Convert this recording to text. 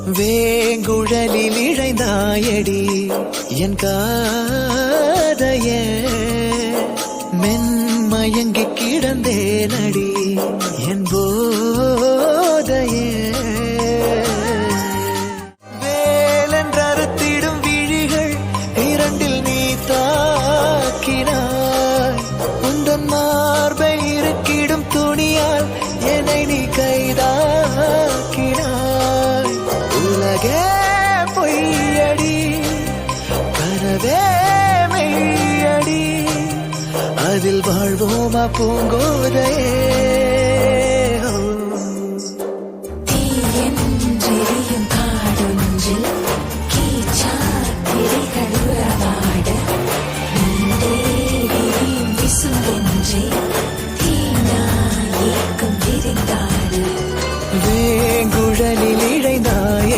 வேங்குழலில் இழைந்தாயடி என் காதைய மென்மயங்கி கிடந்தேனடி என் போதைய வேலென்றறுத்திடும் விழிகள் இரண்டில் நீ தாக்கினாய் உந்தன் மார்பை இருக்கிடும் துணியால் என்னை நீ கைதாக்கினாய் உலகே பொய்யடி கனவே மெய்யடி அதில் வாழ்வோமா பூங்கோதையே வேங்குழலில் இழைந்தாய்